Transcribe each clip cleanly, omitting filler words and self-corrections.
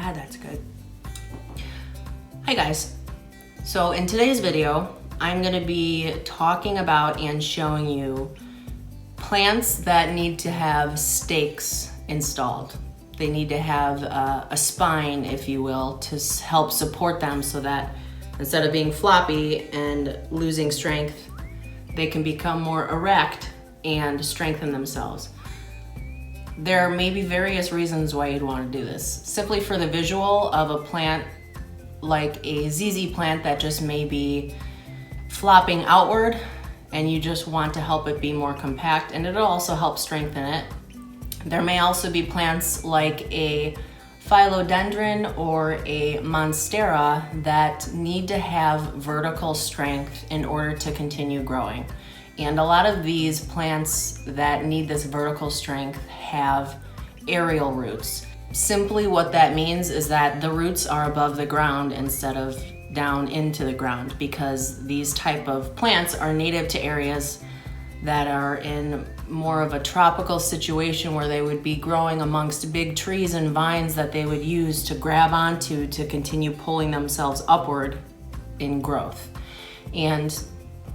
God, that's good. Hi guys. So in today's video, I'm gonna be talking about and showing you plants that need to have stakes installed. They need to have a spine, if you will, to help support them so that instead of being floppy and losing strength, they can become more erect and strengthen themselves. There may be various reasons why you'd want to do this. Simply for the visual of a plant like a ZZ plant that just may be flopping outward and you just want to help it be more compact, and it'll also help strengthen it. There may also be plants like a philodendron or a Monstera that need to have vertical strength in order to continue growing. And a lot of these plants that need this vertical strength have aerial roots. Simply what that means is that the roots are above the ground instead of down into the ground, because these type of plants are native to areas that are in more of a tropical situation where they would be growing amongst big trees and vines that they would use to grab onto to continue pulling themselves upward in growth. And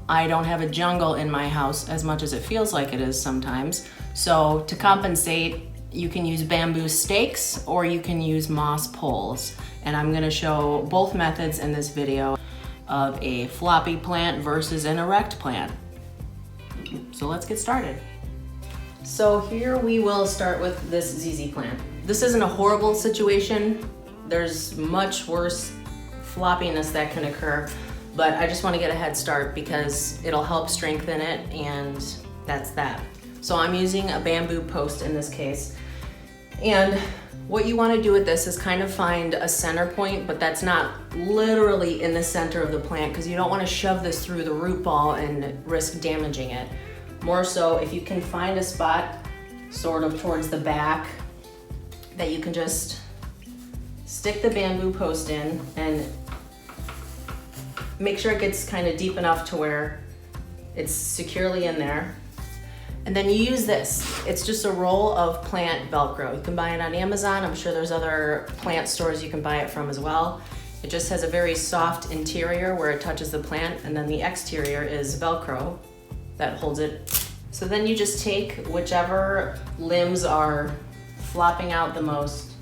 I don't have a jungle in my house as much as it feels like it is sometimes. So to compensate, you can use bamboo stakes or you can use moss poles. And I'm gonna show both methods in this video of a floppy plant versus an erect plant. So let's get started. So here we will start with this ZZ plant. This isn't a horrible situation. There's much worse floppiness that can occur, but I just want to get a head start because it'll help strengthen it, and that's that. So I'm using a bamboo post in this case. And what you want to do with this is kind of find a center point, but that's not literally in the center of the plant because you don't want to shove this through the root ball and risk damaging it. More so if you can find a spot sort of towards the back that you can just stick the bamboo post in and make sure it gets kind of deep enough to where it's securely in there. And then you use this. It's just a roll of plant Velcro. You can buy it on Amazon. I'm sure there's other plant stores you can buy it from as well. It just has a very soft interior where it touches the plant, and then the exterior is Velcro that holds it. So then you just take whichever limbs are flopping out the most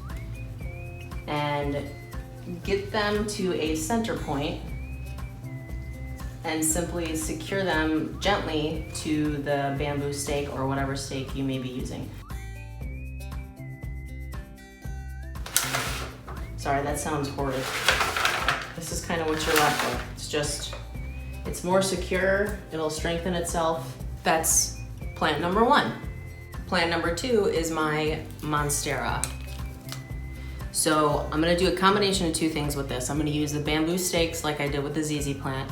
and get them to a center point and simply secure them gently to the bamboo stake or whatever stake you may be using. Sorry, that sounds horrid. This is kind of what you're left with. It's more secure, it'll strengthen itself. That's plant number one. Plant number two is my Monstera. So I'm gonna do a combination of two things with this. I'm gonna use the bamboo stakes like I did with the ZZ plant.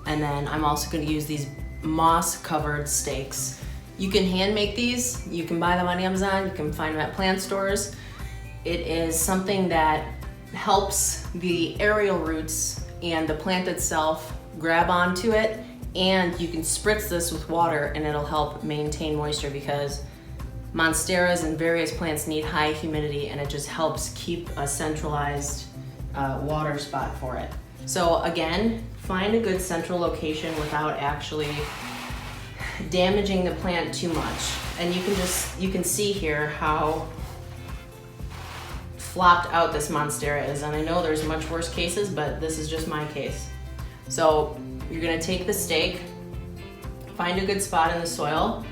And then I'm also gonna use these moss covered stakes. You can hand make these, you can buy them on Amazon, you can find them at plant stores. It is something that helps the aerial roots and the plant itself grab onto it, and you can spritz this with water and it'll help maintain moisture because Monsteras and various plants need high humidity, and it just helps keep a centralized water spot for it. So again, find a good central location without actually damaging the plant too much. And you can see here how flopped out this Monstera is. And I know there's much worse cases, but this is just my case. So you're gonna take the stake, find a good spot in the soil,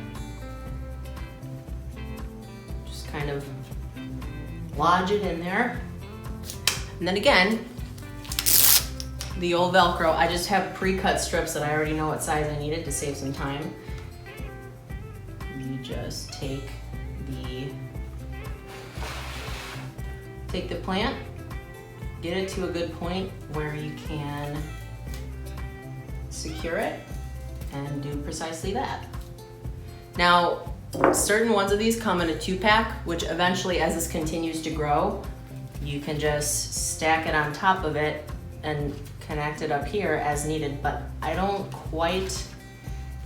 just kind of lodge it in there. And then again, the old Velcro, I just have pre-cut strips that I already know what size I needed to save some time. You just take the plant, get it to a good point where you can secure it and do precisely that. Now, certain ones of these come in a 2-pack, which eventually as this continues to grow, you can just stack it on top of it and connect it up here as needed, but I don't quite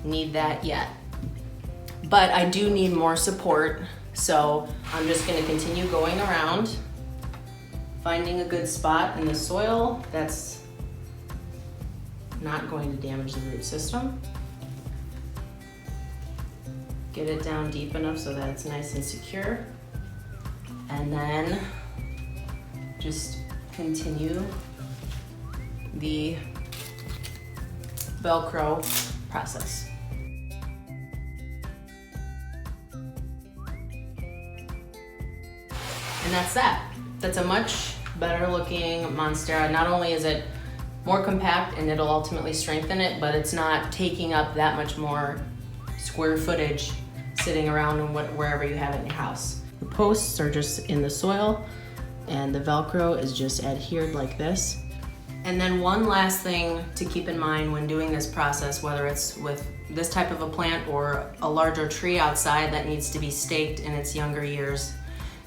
need that yet. But I do need more support, so I'm just gonna continue going around finding a good spot in the soil that's not going to damage the root system. Get it down deep enough so that it's nice and secure. And then just continue the Velcro process. And that's that. That's a much better looking Monstera. Not only is it more compact and it'll ultimately strengthen it, but it's not taking up that much more square footage sitting around in wherever you have it in your house. The posts are just in the soil and the Velcro is just adhered like this. And then one last thing to keep in mind when doing this process, whether it's with this type of a plant or a larger tree outside that needs to be staked in its younger years,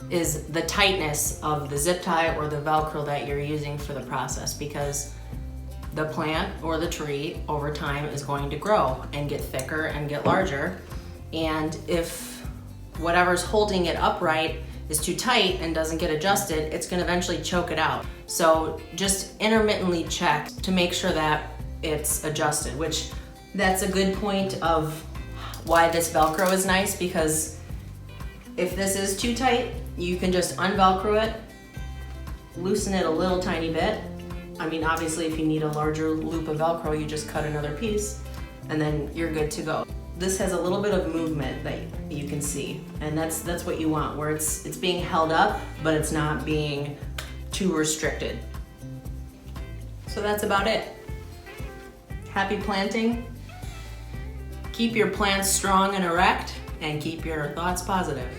is the tightness of the zip tie or the Velcro that you're using for the process, because the plant or the tree over time is going to grow and get thicker and get larger. And if whatever's holding it upright is too tight and doesn't get adjusted, it's gonna eventually choke it out. So just intermittently check to make sure that it's adjusted, which that's a good point of why this Velcro is nice, because if this is too tight, you can just unvelcro it, loosen it a little tiny bit. I mean, obviously if you need a larger loop of Velcro, you just cut another piece and then you're good to go. This has a little bit of movement that you can see, and that's what you want, where it's being held up, but it's not being too restricted. So that's about it. Happy planting. Keep your plants strong and erect, and keep your thoughts positive.